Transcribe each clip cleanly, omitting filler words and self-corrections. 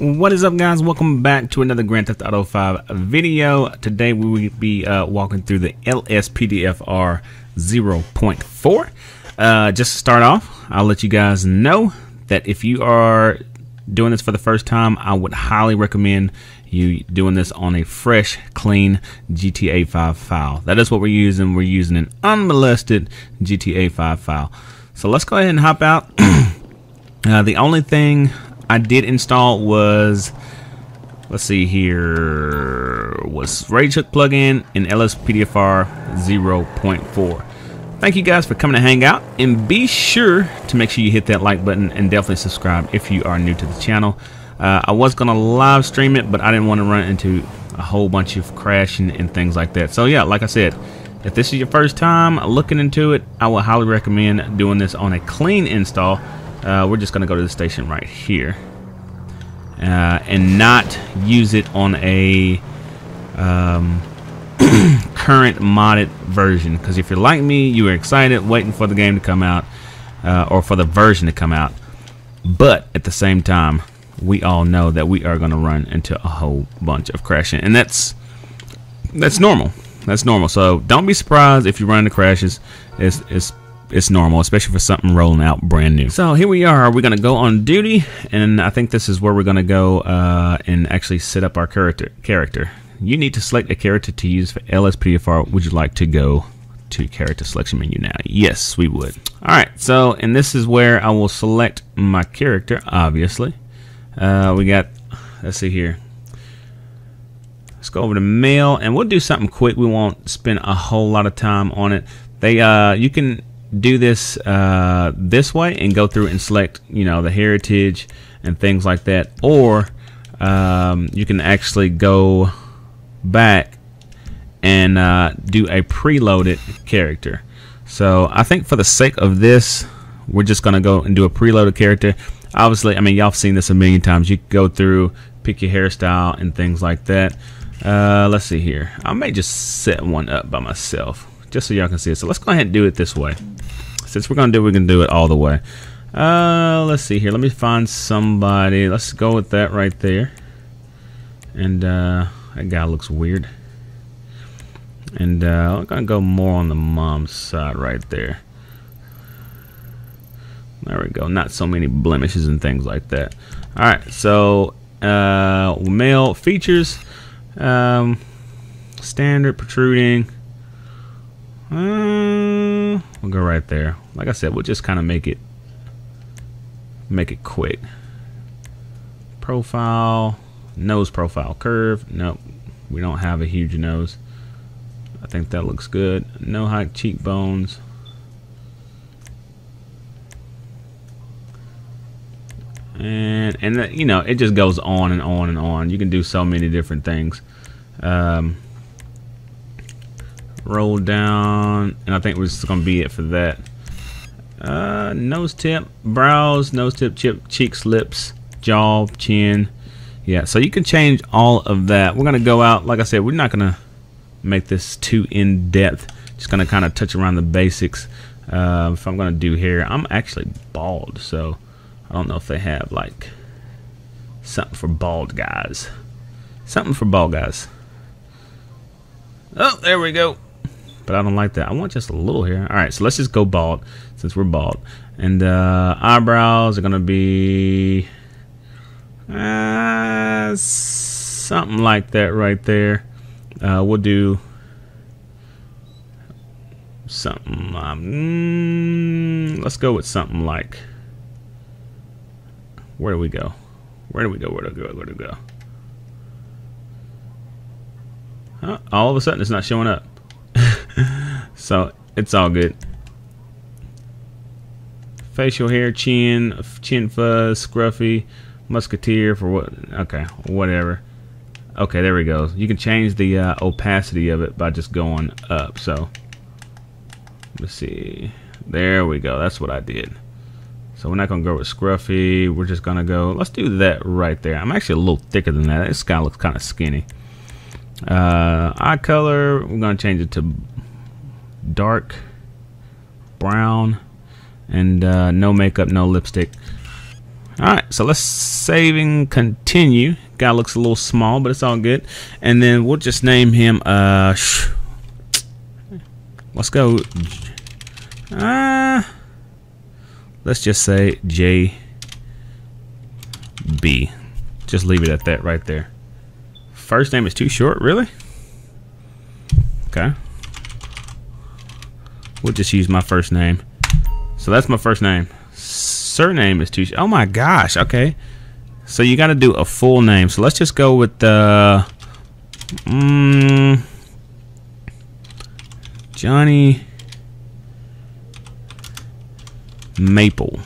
What is up, guys? Welcome back to another Grand Theft Auto 5 video. Today we will be walking through the LSPDFR 0.4. Just to start off, I'll let you guys know that if you are doing this for the first time, I would highly recommend you doing this on a fresh, clean GTA5 file. That is what we're using. We're using an unmolested GTA5 file. So let's go ahead and hop out. The only thing I did install was, let's see here, was RageHook plugin in LSPDFR 0.4. Thank you guys for coming to hang out, and be sure to make sure you hit that like button and definitely subscribe if you are new to the channel. I was gonna live stream it, but I didn't want to run into a whole bunch of crashing and things like that. So yeah, like I said, if this is your first time looking into it, I would highly recommend doing this on a clean install. We're just going to go to the station right here and not use it on a current modded version, because if you're like me, you are excited waiting for the game to come out or for the version to come out, but at the same time we all know that we are going to run into a whole bunch of crashing, and that's normal. That's normal. So don't be surprised if you run into crashes. It's normal, especially for something rolling out brand new. So here we are. We're going to go on duty, and I think this is where we're going to go and actually set up our character. You need to select a character to use for LSPDFR. Would you like to go to character selection menu now? Yes, we would. Alright, so, and this is where I will select my character, obviously. We got, let's see here. Let's go over to mail, and we'll do something quick. We won't spend a whole lot of time on it. You can do this this way and go through and select, you know, the heritage and things like that, or you can actually go back and do a preloaded character. So I think for the sake of this, we're just gonna go and do a preloaded character. Obviously, I mean, y'all have seen this a million times. You can go through, pick your hairstyle and things like that. Let's see here. I may just set one up by myself just so y'all can see it. So let's go ahead and do it this way. Since we're gonna do it all the way. Let's see here. Let me find somebody. Let's go with that right there. And that guy looks weird. And I'm gonna go more on the mom's side right there. There we go. Not so many blemishes and things like that. All right. So male features, standard, protruding. We'll go right there. Like I said, we'll just kind of make it quick. Profile, nose profile curve. Nope, we don't have a huge nose. I think that looks good. No high cheekbones. And you know, it just goes on and on and on. You can do so many different things. Roll down, and I think we're just gonna be it for that. Nose tip, brows, nose tip, cheeks, lips, jaw, chin. Yeah, so you can change all of that. We're gonna go out, like I said, we're not gonna make this too in-depth. Just gonna kind of touch around the basics. If I'm gonna do hair, I'm actually bald, so I don't know if they have like something for bald guys. Something for bald guys. Oh, there we go. But I don't like that. I want just a little hair. Alright, so let's just go bald since we're bald. And eyebrows are gonna be something like that right there. We'll do something. Let's go with something like. Where do we go? Where do we go? Where do we go? Where do we go? All of a sudden, it's not showing up. So it's all good. Facial hair, chin fuzz, scruffy, musketeer for what? Okay, whatever. Okay, there we go. You can change the opacity of it by just going up. So let's see. There we go. That's what I did. So we're not gonna go with scruffy. We're just gonna go. Let's do that right there. I'm actually a little thicker than that. This guy looks kind of skinny. Eye color, we're gonna change it to dark brown, and no makeup, no lipstick. Alright, so let's save and continue. Guy looks a little small, but it's all good. And then we'll just name him let's go let's just say JB. Just leave it at that right there. First name is too short, really? Okay. We'll just use my first name. So that's my first name. Surname is too short. Oh my gosh, okay. So you gotta do a full name. So let's just go with Johnny Maple.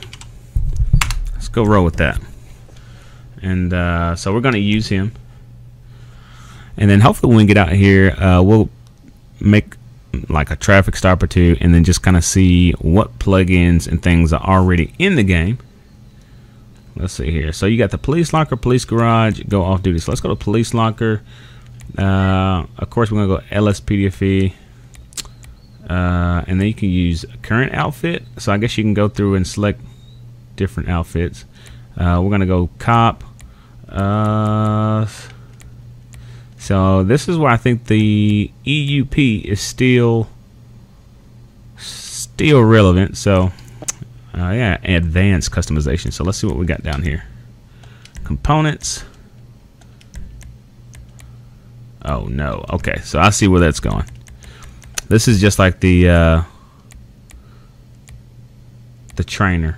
Let's go roll with that. And so we're gonna use him. And then hopefully when we get out here, we'll make like a traffic stop or two, and then just kind of see what plugins and things are already in the game. Let's see here. So you got the police locker, police garage, go off duty. So let's go to police locker. Of course, we're gonna go LSPDFR, and then you can use current outfit. So I guess you can go through and select different outfits. We're gonna go cop. So this is where I think the EUP is still relevant. So yeah, advanced customization. So let's see what we got down here. Components. Oh no. Okay, so I see where that's going. This is just like the trainer,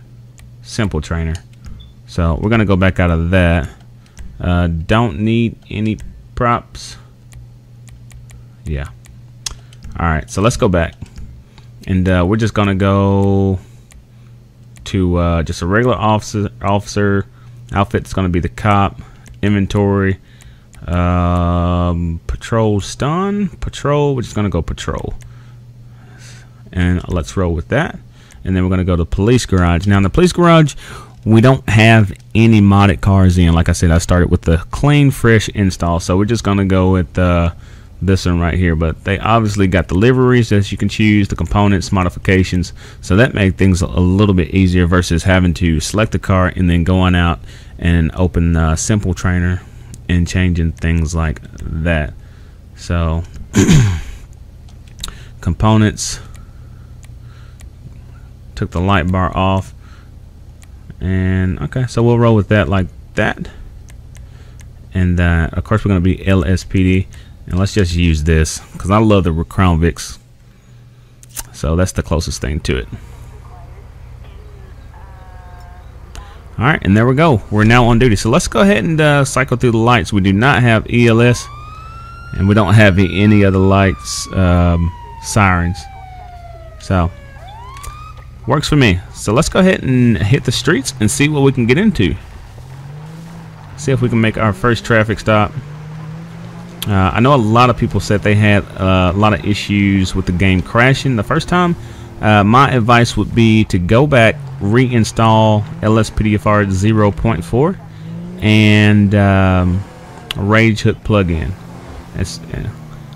simple trainer. So we're gonna go back out of that. Don't need any props. Yeah. Alright, so let's go back, and we're just gonna go to just a regular officer outfit. It's gonna be the cop. Inventory, patrol stun, patrol. We're just gonna go patrol, and let's roll with that. And then we're gonna go to police garage. Now in the police garage, we don't have any modded cars in. Like I said, I started with the clean, fresh install. So we're just going to go with this one right here. But they obviously got the liveries that you can choose, the components, modifications. So that makes things a little bit easier versus having to select the car and then going out and open Simple Trainer and changing things like that. So components, took the light bar off. And okay, so we'll roll with that like that. And of course we're going to be LSPD, and let's just use this because I love the Crown Vics. So that's the closest thing to it. Alright, and there we go. We're now on duty. So let's go ahead and cycle through the lights. We do not have ELS, and we don't have any other lights, sirens. So works for me. So let's go ahead and hit the streets and see what we can get into. See if we can make our first traffic stop. I know a lot of people said they had a lot of issues with the game crashing the first time. My advice would be to go back, reinstall LSPDFR 0.4 and Rage Hook plugin.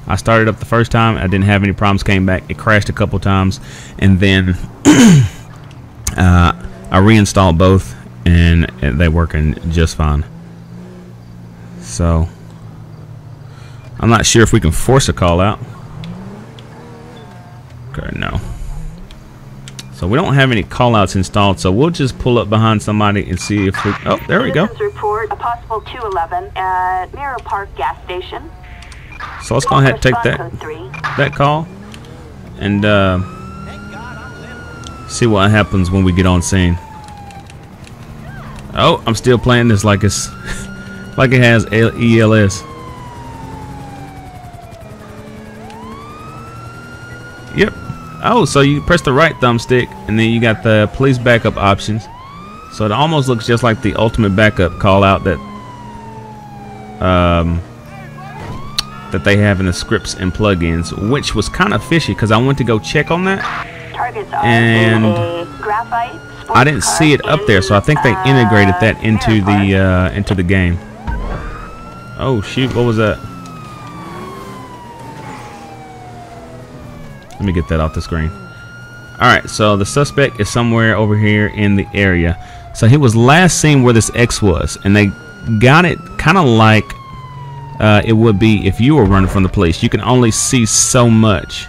I started up the first time, I didn't have any problems, came back, it crashed a couple times, and then I reinstalled both and they're working just fine. So I'm not sure if we can force a call out. Okay, no. So we don't have any call outs installed, so we'll just pull up behind somebody and see if we, oh, there we go. Report a possible 211 at Mirror Park gas station. So let's go ahead and take that call and see what happens when we get on scene. Oh, I'm still playing this like it's like it has ELS. Yep. Oh, so you press the right thumbstick and then you got the police backup options. So it almost looks just like the ultimate backup call out that that they have in the scripts and plugins, which was kind of fishy because I went to go check on that and I didn't see it up there, so I think they integrated that into the game. Oh shoot, what was that? Let me get that off the screen. Alright, so the suspect is somewhere over here in the area. So he was last seen where this X was, and they got it kind of like it would be if you were running from the police. You can only see so much.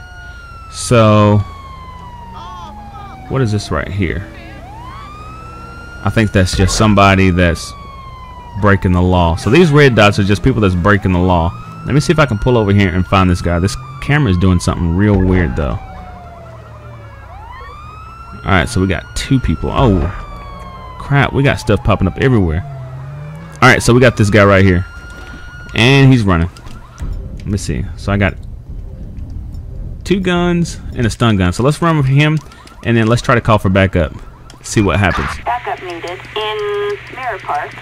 So what is this right here? I think that's just somebody that's breaking the law. So these red dots are just people that's breaking the law. Let me see if I can pull over here and find this guy. This camera is doing something real weird though. Alright, so we got 2 people. Oh crap, we got stuff popping up everywhere. Alright, so we got this guy right here. And he's running. Let me see. So I got 2 guns and a stun gun. So let's run with him and then let's try to call for backup. See what happens. Backup needed in Mirror Park.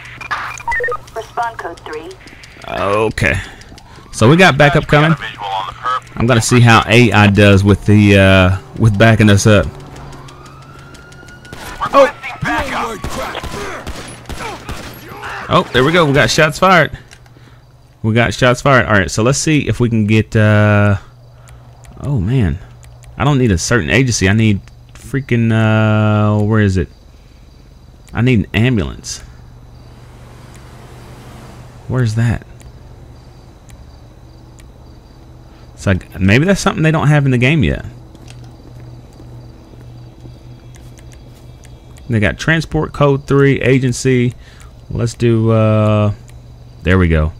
Respond code 3. Okay. So we got backup coming. I'm gonna see how AI does with the with backing us up. Oh, there we go. We got shots fired. We got shots fired. All right, so let's see if we can get. Oh man, I don't need a certain agency. I need freaking. Where is it? I need an ambulance. Where's that? So maybe that's something they don't have in the game yet. They got transport code 3 agency. Let's do there we go.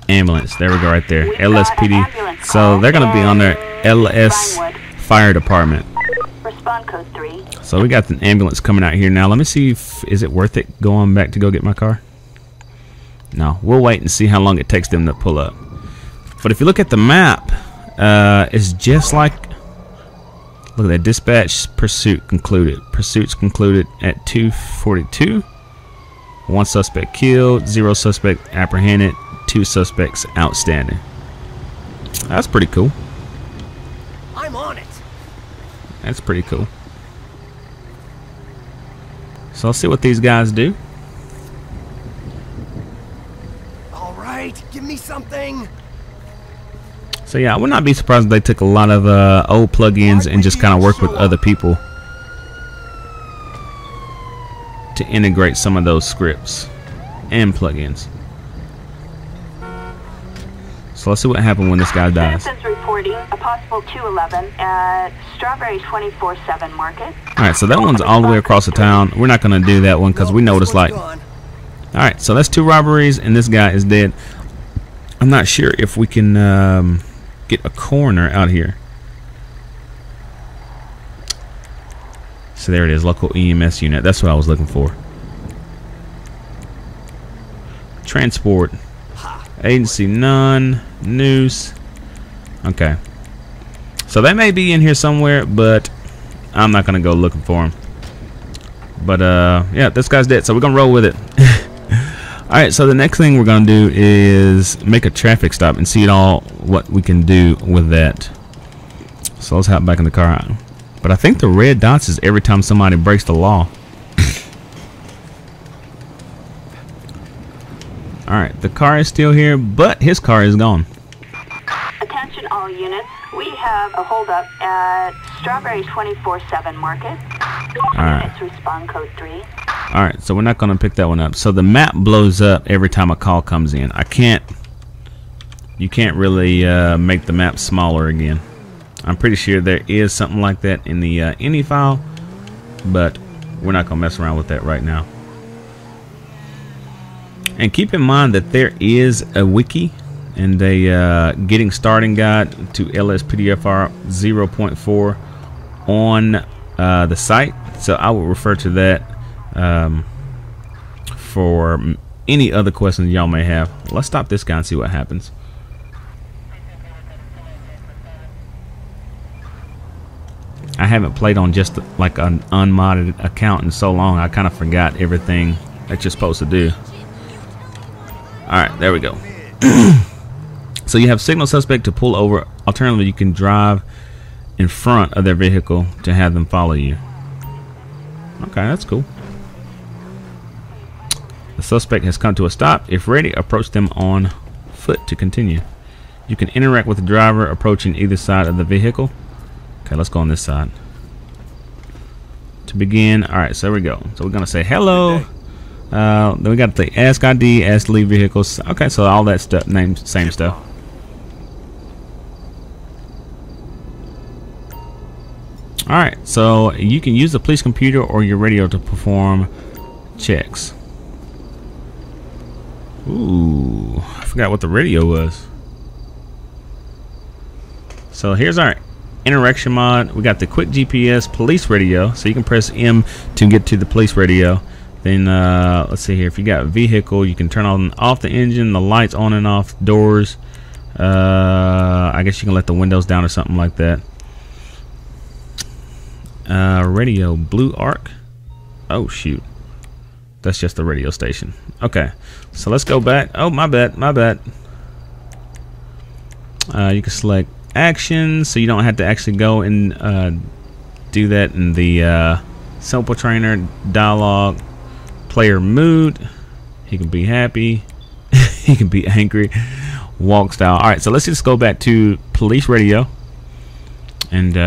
Ambulance. There we go right there. LSPD. So they're gonna be on their LS fire department. Respond code 3. So we got an ambulance coming out here now. Let me see if is it worth it going back to go get my car. No, we'll wait and see how long it takes them to pull up. But if you look at the map, it's just like, look at that, dispatch pursuit concluded. Pursuits concluded at 2:42. 1 suspect killed, 0 suspect apprehended, 2 suspects outstanding. That's pretty cool. I'm on it. That's pretty cool. So let's see what these guys do. All right, give me something. So yeah, I would not be surprised if they took a lot of old plugins and just kind of worked with other people to integrate some of those scripts and plugins. So let's see what happened when this guy dies. Citizens reporting a possible 211 at Strawberry 24/7 Market. Alright, so that one's all the way across the town. We're not going to do that one because we know what it's like. Alright, so that's 2 robberies and this guy is dead. I'm not sure if we can get a coroner out here. So there it is, local EMS unit. That's what I was looking for. Transport. Agency none. Noose. Okay. So they may be in here somewhere, but I'm not going to go looking for them. But yeah, this guy's dead, so we're going to roll with it. Alright, so the next thing we're going to do is make a traffic stop and see what we can do with that. So let's hop back in the car. But I think the red dots is every time somebody breaks the law. Alright, the car is still here, but his car is gone. Attention all units. We have a holdup at Strawberry 24/7 Market. Alright. Units respond code 3. Alright, so we're not going to pick that one up. So the map blows up every time a call comes in. You can't really make the map smaller again. I'm pretty sure there is something like that in the INI file, but we're not going to mess around with that right now. And keep in mind that there is a wiki and a getting starting guide to LSPDFR 0.4 on the site. So I will refer to that for any other questions y'all may have. Let's stop this guy and see what happens. I haven't played on just like an unmodded account in so long, I kind of forgot everything that you're supposed to do. Alright, there we go. So you have signal suspect to pull over. Alternatively, you can drive in front of their vehicle to have them follow you. Okay, that's cool. The suspect has come to a stop. If ready, approach them on foot to continue. You can interact with the driver approaching either side of the vehicle. Okay, let's go on this side. to begin. All right, so there we go. So we're gonna say hello. Then we got the ask ID, ask to leave vehicles. Okay, so all that stuff, same stuff. All right, so you can use the police computer or your radio to perform checks. Ooh, I forgot what the radio was. So here's our interaction mod. We got the quick GPS police radio, so you can press M to get to the police radio. Then let's see here. If you got vehicle, you can turn on off the engine, the lights on and off, doors. I guess you can let the windows down or something like that. Radio blue arc. Oh shoot, that's just the radio station. Okay, so let's go back. Oh, my bad. You can select action, so you don't have to actually go and do that in the simple trainer dialogue. Player mood, he can be happy, he can be angry, walk style. All right, so let's just go back to police radio, and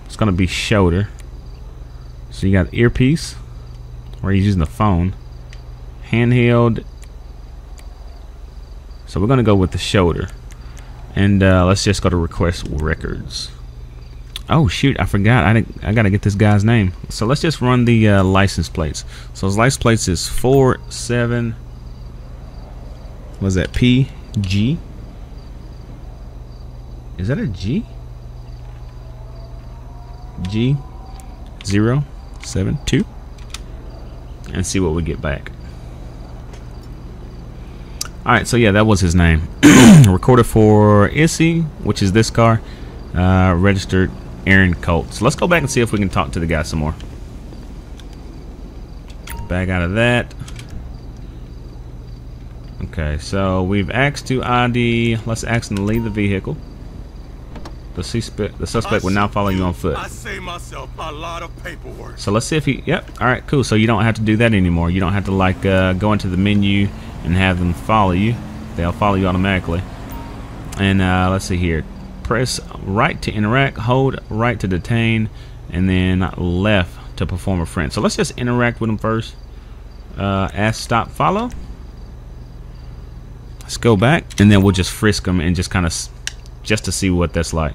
it's gonna be shoulder. So you got earpiece, where he's using the phone, handheld. So we're gonna go with the shoulder, and let's just go to request records. Oh shoot, I forgot. I gotta get this guy's name. So let's just run the license plates. So his license plates is 47. Was that PG? Is that a G? G072. And see what we get back. Alright, so yeah, that was his name. Recorded for ISI, which is this car. Registered Aaron Colt. So let's go back and see if we can talk to the guy some more. Back out of that. Okay, so we've asked to ID. Let's ask him to leave the vehicle. The suspect will now follow you on foot. I save myself a lot of paperwork. So let's see if he. Yep. All right. Cool. So you don't have to do that anymore. You don't have to like go into the menu and have them follow you. They'll follow you automatically. And let's see here. Press right to interact, hold right to detain, and then left to perform a friend. So let's just interact with him first. Ask, stop, follow. Let's go back, and then we'll just frisk him and just kind of just to see what that's like.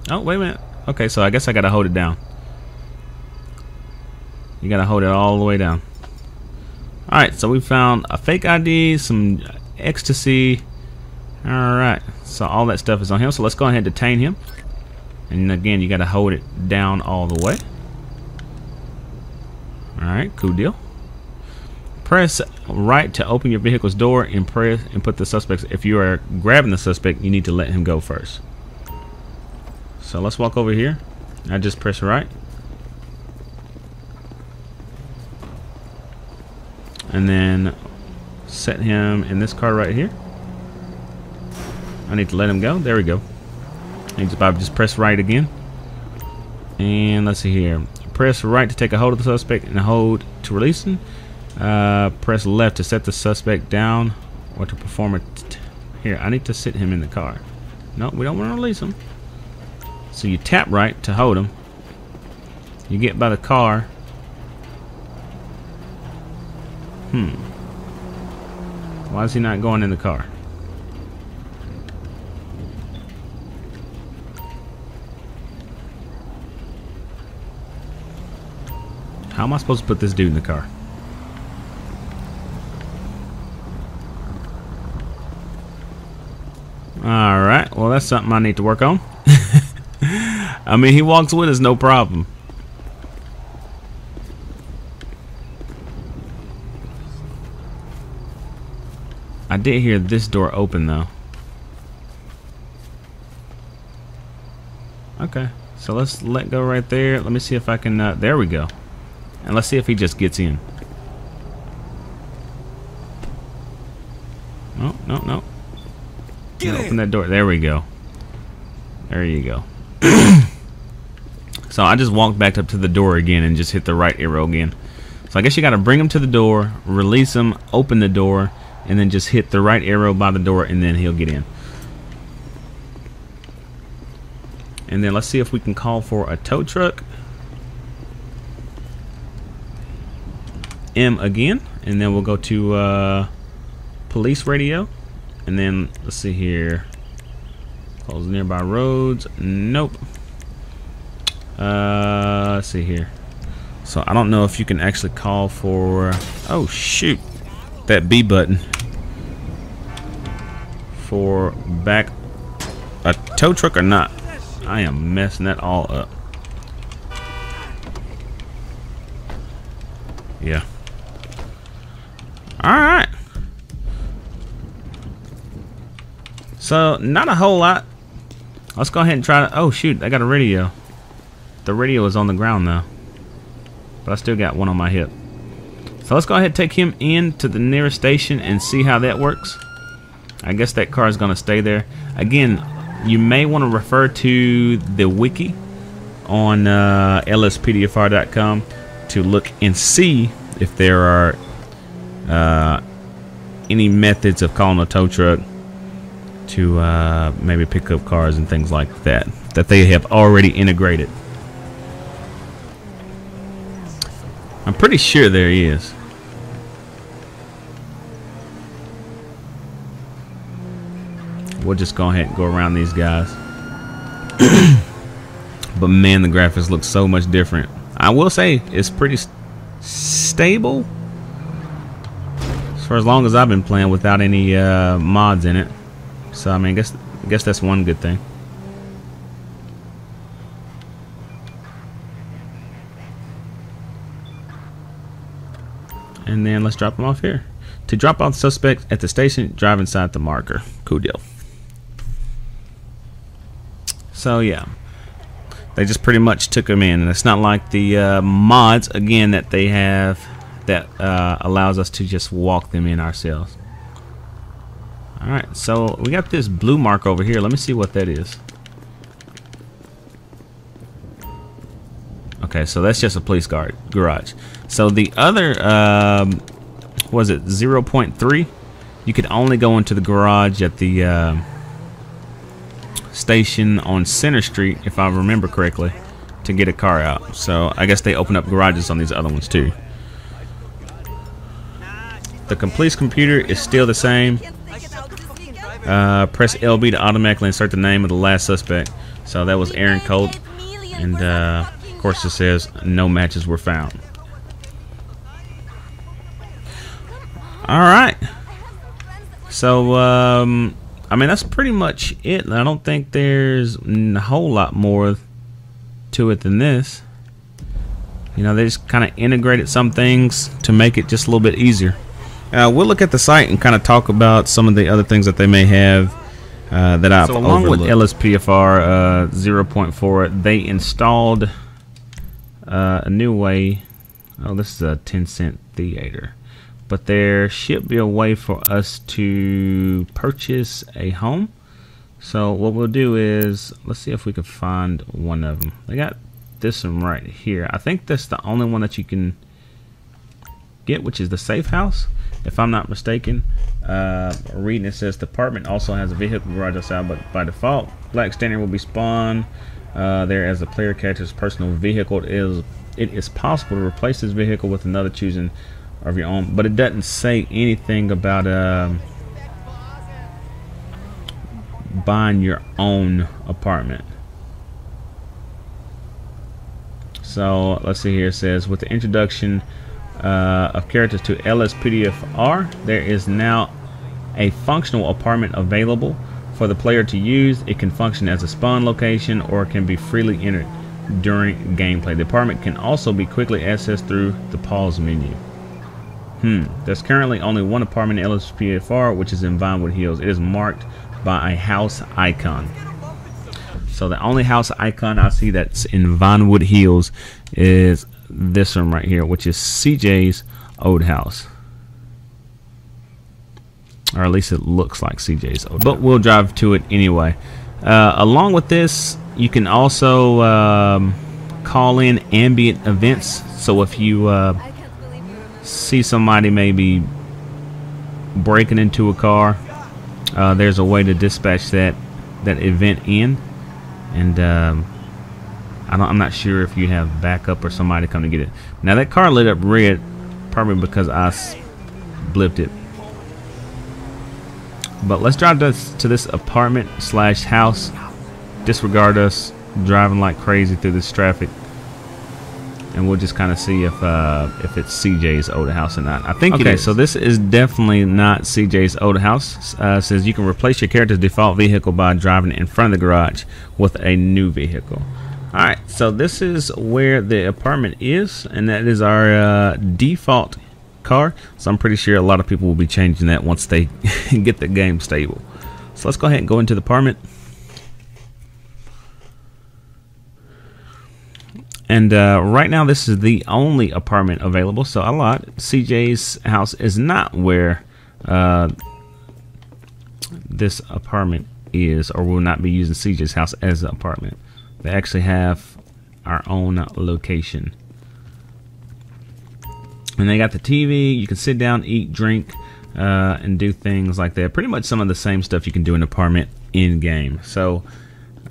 Oh, wait a minute. Okay, so I guess I gotta hold it down. You gotta hold it all the way down. Alright, so we found a fake ID, some ecstasy. Alright, so all that stuff is on him. So let's go ahead and detain him. And again, you gotta hold it down all the way. Alright, cool deal. Press right to open your vehicle's door and press and put the suspect. If you are grabbing the suspect, you need to let him go first. So let's walk over here. I just press right. And then set him in this car right here. I need to let him go. There we go. And just press right again. And let's see here. Press right to take a hold of the suspect and hold to release him. Press left to set the suspect down or to perform it. Here, I need to sit him in the car. No, we don't want to release him. So you tap right to hold him. You get by the car. Why is he not going in the car? How am I supposed to put this dude in the car? Alright, well that's something I need to work on. I mean, he walks with us, no problem. I did hear this door open though. Okay, so let's let go right there. Let me see if I can, there we go. And let's see if he just gets in. No, no, no. Open that door. There we go. There you go. So I just walked back up to the door again and just hit the right arrow again. So I guess you got to bring him to the door, release him, open the door, and then just hit the right arrow by the door, and then he'll get in. And then let's see if we can call for a tow truck. M again, and then we'll go to police radio, and then let's see here. Calls nearby roads. Nope. Let's see here. So I don't know if you can actually call for. Oh shoot, that B button for back a tow truck or not. I am messing that all up. Yeah. Alright. So, not a whole lot. Let's go ahead and try to... Oh, shoot. I got a radio. The radio is on the ground, though. But I still got one on my hip. So, let's go ahead and take him in to the nearest station and see how that works. I guess that car is going to stay there. Again, you may want to refer to the wiki on LSPDFR.com to look and see if there are any methods of calling a tow truck to maybe pick up cars and things like that they have already integrated. I'm pretty sure there is. We'll just go ahead and go around these guys. But man, the graphics look so much different. I will say it's pretty stable for as long as I've been playing without any mods in it. So I mean, I guess that's one good thing. And then let's drop them off here. To drop off the suspect at the station, drive inside the marker. Cool deal. So yeah, they just pretty much took them in, and it's not like the mods again that they have that allows us to just walk them in ourselves. Alright, so we got this blue mark over here. Let me see what that is. Okay, so that's just a police garage. So the other, was it 0.3? You could only go into the garage at the station on Center Street, if I remember correctly, to get a car out. So I guess they open up garages on these other ones too. The complete computer is still the same. Press LB to automatically insert the name of the last suspect. So that was Aaron Colt, and of course it says no matches were found. Alright, so I mean, that's pretty much it. I don't think there's a whole lot more to it than this. You know, they just kind of integrated some things to make it just a little bit easier. We'll look at the site and kind of talk about some of the other things that they may have that I've overlooked. Along with LSPDFR 0.4, they installed a new way. Oh, this is a 10-cent theater. But there should be a way for us to purchase a home. So what we'll do is, let's see if we can find one of them. They got this one right here. I think that's the only one that you can get, which is the safe house, if I'm not mistaken. Reading it says the apartment also has a vehicle garage outside, but by default, black standard will be spawned there as the player catches personal vehicle. It is possible to replace this vehicle with another choosing of your own, but it doesn't say anything about buying your own apartment. So let's see here. It says with the introduction of characters to LSPDFR, there is now a functional apartment available for the player to use. It can function as a spawn location or can be freely entered during gameplay. The apartment can also be quickly accessed through the pause menu. There's currently only one apartment in LSPDFR, which is in Vinewood Hills. It is marked by a house icon. So the only house icon I see that's in Vinewood Hills is this one right here, which is CJ's old house. Or at least it looks like CJ's old house. But we'll drive to it anyway. Along with this, you can also call in ambient events. So if you see somebody maybe breaking into a car, there's a way to dispatch that event in. And I'm not sure if you have backup or somebody come to get it. Now that car lit up red, probably because I blipped it. But let's drive to this apartment slash house. Disregard us driving like crazy through this traffic, and we'll just kind of see if it's CJ's old house or not. I think it is. So this is definitely not CJ's old house. Says you can replace your character's default vehicle by driving in front of the garage with a new vehicle. Alright, so this is where the apartment is, and that is our default car. So I'm pretty sure a lot of people will be changing that once they get the game stable. So let's go ahead and go into the apartment. And right now this is the only apartment available, so a lot. CJ's house is not where this apartment is, or will not be using CJ's house as an apartment. They actually have our own location. And they got the TV, you can sit down, eat, drink, and do things like that. Pretty much some of the same stuff you can do in an apartment in-game. So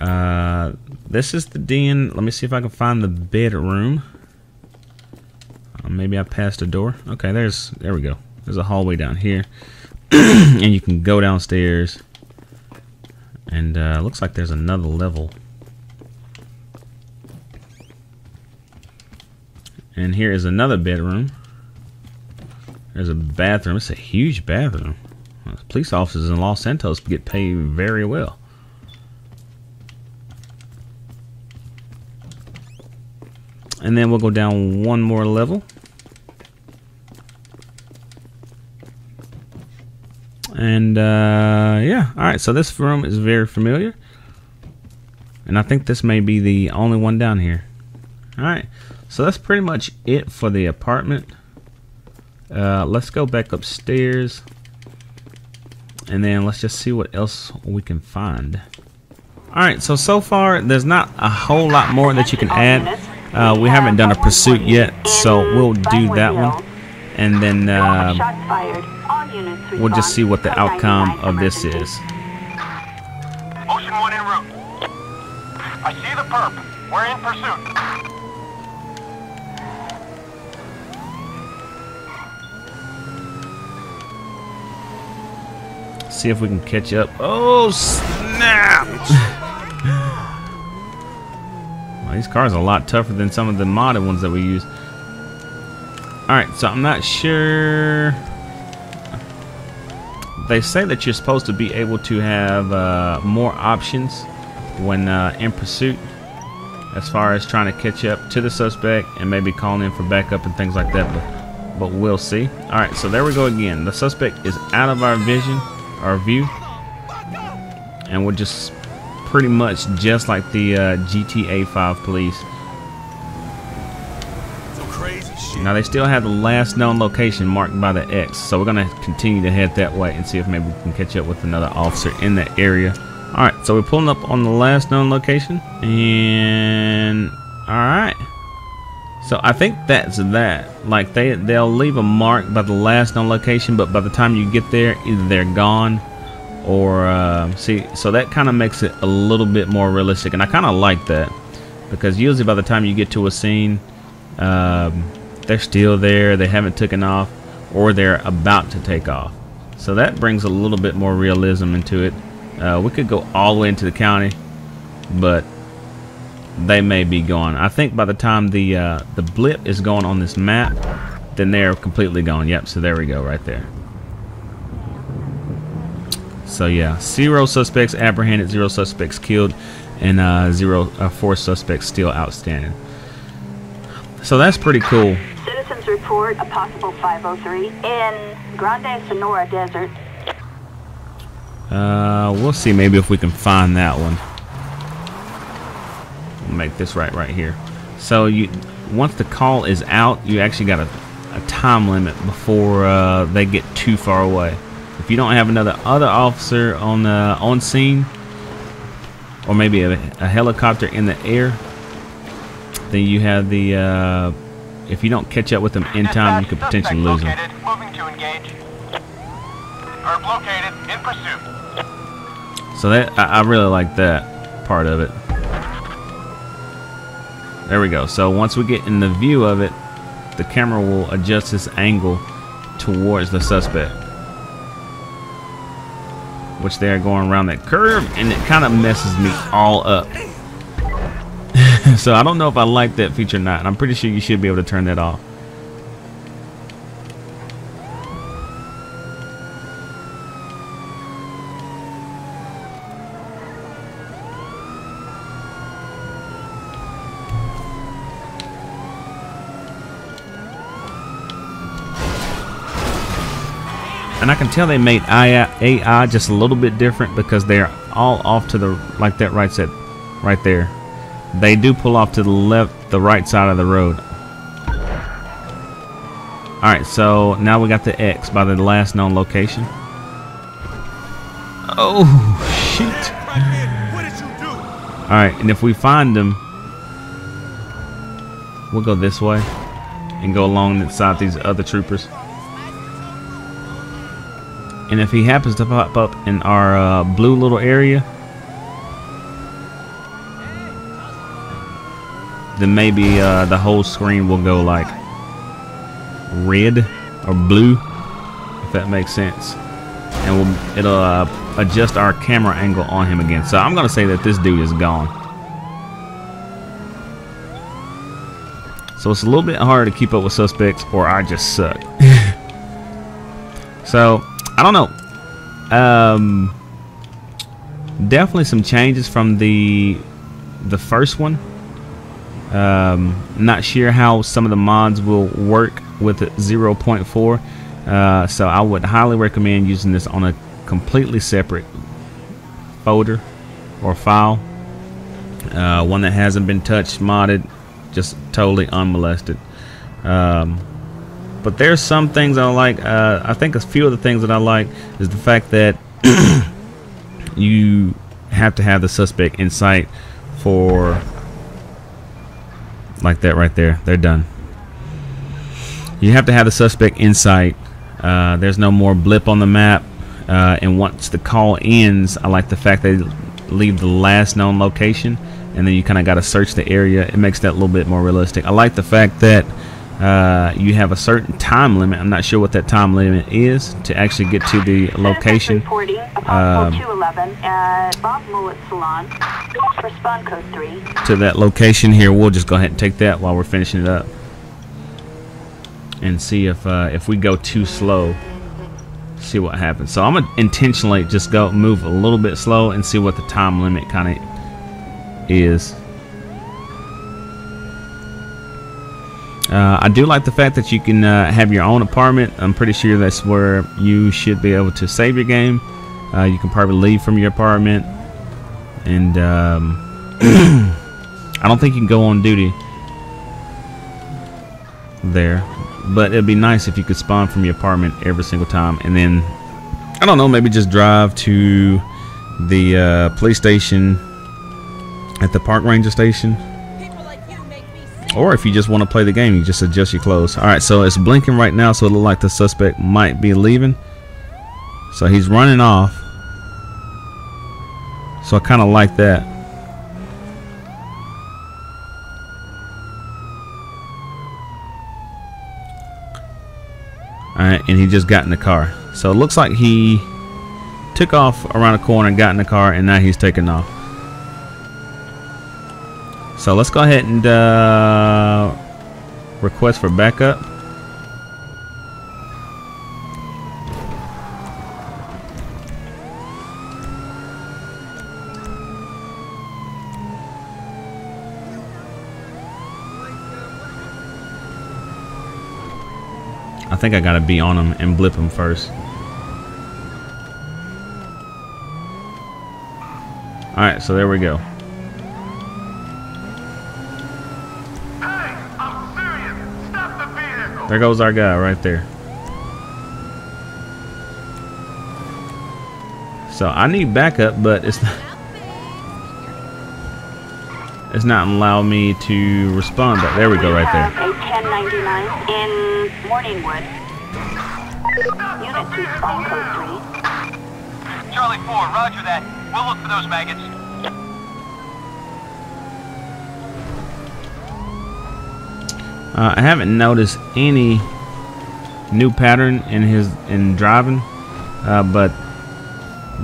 this is the den. Let me see if I can find the bedroom. Maybe I passed a door. Okay, there we go. There's a hallway down here. And you can go downstairs. And looks like there's another level. And here is another bedroom. There's a bathroom. It's a huge bathroom. Police officers in Los Santos get paid very well. And then we'll go down one more level. And yeah, alright, so this room is very familiar. And I think this may be the only one down here. Alright, so that's pretty much it for the apartment. Let's go back upstairs. And then let's just see what else we can find. Alright, so far there's not a whole lot more that you can add. We haven't done a pursuit yet, so we'll do that one. And then we'll just see what the outcome of this is. Ocean 1 en route. I see the perp. We're in pursuit. See if we can catch up. Oh, snap! Well, these cars are a lot tougher than some of the modded ones that we use. Alright, so I'm not sure. They say that you're supposed to be able to have more options when in pursuit, as far as trying to catch up to the suspect and maybe calling in for backup and things like that, but we'll see. Alright, so there we go again. The suspect is out of our vision, our view, and we're just pretty much just like the GTA5 police. Now they still have the last known location marked by the X, so we're gonna continue to head that way and see if maybe we can catch up with another officer in that area. Alright, so we're pulling up on the last known location, and alright, so I think that's that. Like they'll leave a mark by the last known location, but by the time you get there, either they're gone or see, so that kind of makes it a little bit more realistic, and I kind of like that, because usually by the time you get to a scene, they're still there, they haven't taken off, or they're about to take off. So that brings a little bit more realism into it. We could go all the way into the county, but they may be gone. I think by the time the blip is going on this map, then they're completely gone. Yep, so there we go right there. So yeah, 0 suspects apprehended, 0 suspects killed, and 4 suspects still outstanding. So that's pretty cool. Citizens report a possible 503 in Grande Sonora Desert. We'll see maybe if we can find that one. We'll make this right here. So once the call is out, you actually got a time limit before they get too far away. If you don't have another officer on scene, or maybe a helicopter in the air, then you have the if you don't catch up with them in time, you could potentially lose them. Moving to engage. Perp located, in pursuit. So that I really like that part of it. There we go. So once we get in the view of it, the camera will adjust its angle towards the suspect, which they are going around that curve, and it kind of messes me all up. So I don't know if I like that feature or not. I'm pretty sure you should be able to turn that off. And I can tell they made AI just a little bit different because they're all off to the, like that right side, right there. They do pull off to the left, the right side of the road. Alright, so now we got the X by the last known location. Oh, shit. Alright, and if we find them, we'll go this way and go along inside these other troopers. And if he happens to pop up in our blue little area, then maybe the whole screen will go like red or blue, if that makes sense. And it'll adjust our camera angle on him again. So I'm going to say that this dude is gone. So it's a little bit harder to keep up with suspects, or I just suck. So I don't know. Definitely some changes from the first one. Not sure how some of the mods will work with 0.4. So I would highly recommend using this on a completely separate folder or file. One that hasn't been touched, modded, just totally unmolested. But there's some things I like. I think a few of the things that I like is the fact that you have to have the suspect in sight for, like that right there. They're done. You have to have the suspect in sight. There's no more blip on the map. And once the call ends, I like the fact they leave the last known location, and then you kind of got to search the area. It makes that a little bit more realistic. I like the fact that you have a certain time limit. I'm not sure what that time limit is to actually get to the location. Reporting a possible 211 at Bob Mullet Salon. Respond code 3. To that location here. We'll just go ahead and take that while we're finishing it up, and see if we go too slow, see what happens. So I'm gonna intentionally just move a little bit slow and see what the time limit kind of is. I do like the fact that you can have your own apartment. I'm pretty sure that's where you should be able to save your game. You can probably leave from your apartment, and I don't think you can go on duty there, but it'd be nice if you could spawn from your apartment every single time, and then I don't know, maybe just drive to the police station at the park ranger station. Or if you just want to play the game, you just adjust your clothes. Alright, so it's blinking right now, so it looks like the suspect might be leaving. So he's running off. So I kind of like that. Alright, and he just got in the car. So it looks like he took off around the corner and got in the car, and now he's taking off. So let's go ahead and request for backup. I think I gotta be on him and blip him first. Alright, so there we go. There goes our guy right there. So I need backup, but it's not allowing me to respond. But there we go, right there. A 1099 in Morningwood. Units respond code 3. Charlie 4, roger that. We'll look for those maggots. I haven't noticed any new pattern in driving, but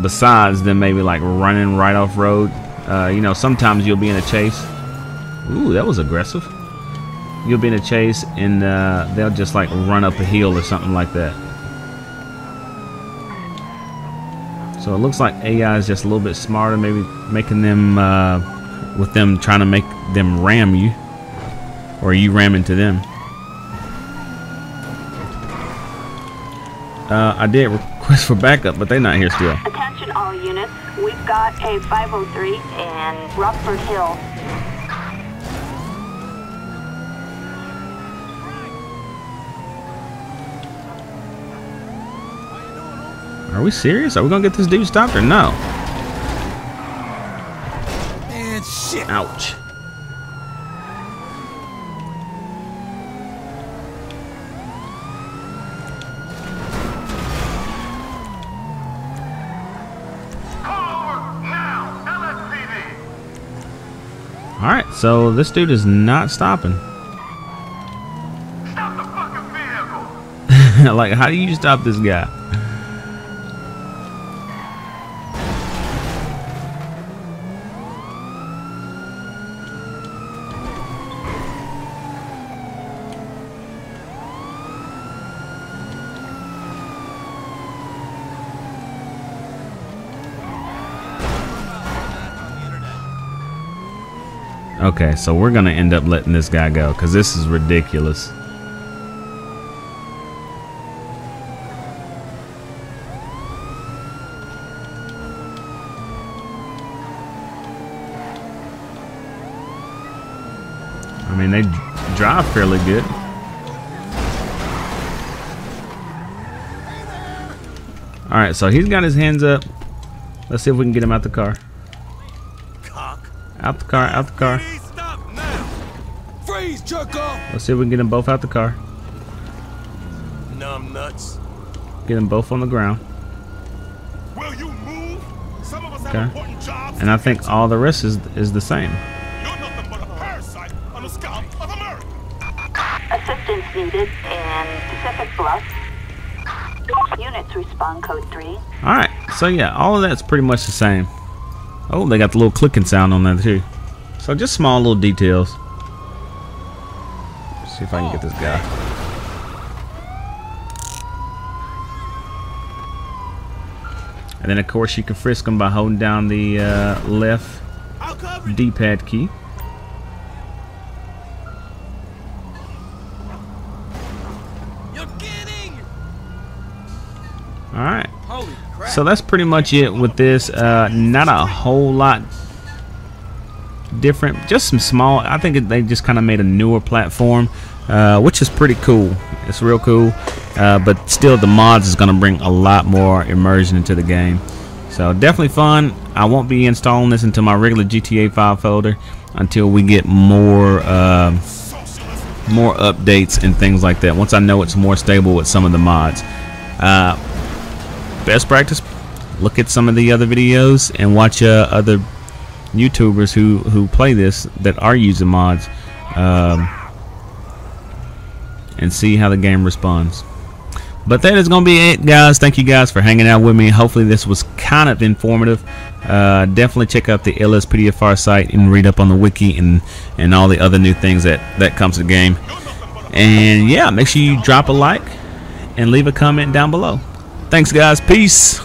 besides them maybe like running right off road. You know, sometimes you'll be in a chase. Ooh, that was aggressive. You'll be in a chase and they'll just like run up a hill or something like that. So it looks like AI is just a little bit smarter, maybe making them with them trying to make them ram you, or you ram into them. I did request for backup, but they're not here still. Attention all units. We've got a 503 in Rockford Hill. Are we serious? Are we gonna get this dude stopped or no? Man, shit. Ouch. Alright, so this dude is not stopping. Stop the fucking vehicle! Like, how do you stop this guy? Okay, so we're gonna end up letting this guy go because this is ridiculous. I mean, they drive fairly good. Alright, so he's got his hands up. Let's see if we can get him out the car. Out the car, out the car. Stop now. Freeze, jerk off. Let's see if we can get them both out the car. Numb nuts. Get them both on the ground. Will you move? Some of us Okay. have important jobs. And I think all the rest is the same. You're nothing but a parasite on the scalp of America. Assistance needed in Pacific Bluff. Units respond code 3. Alright, so yeah, all of that's pretty much the same. Oh, they got the little clicking sound on there too. So just small little details. Let's see if I can get this guy. And then of course you can frisk them by holding down the left I'll cover you. D-pad key. You're kidding. Alright. Holy crap. So that's pretty much it with this. Not a whole lot different. Just some small. I think they just kind of made a newer platform, which is pretty cool. It's real cool. But still, the mods is going to bring a lot more immersion into the game. So definitely fun. I won't be installing this into my regular GTA 5 folder until we get more updates and things like that. Once I know it's more stable with some of the mods. Best practice, look at some of the other videos and watch other YouTubers who play this that are using mods, and see how the game responds. But that is going to be it, guys. Thank you guys for hanging out with me. Hopefully this was kind of informative. Definitely check out the LSPDFR site and read up on the wiki and all the other new things that comes to the game. And yeah, make sure you drop a like and leave a comment down below. Thanks, guys. Peace.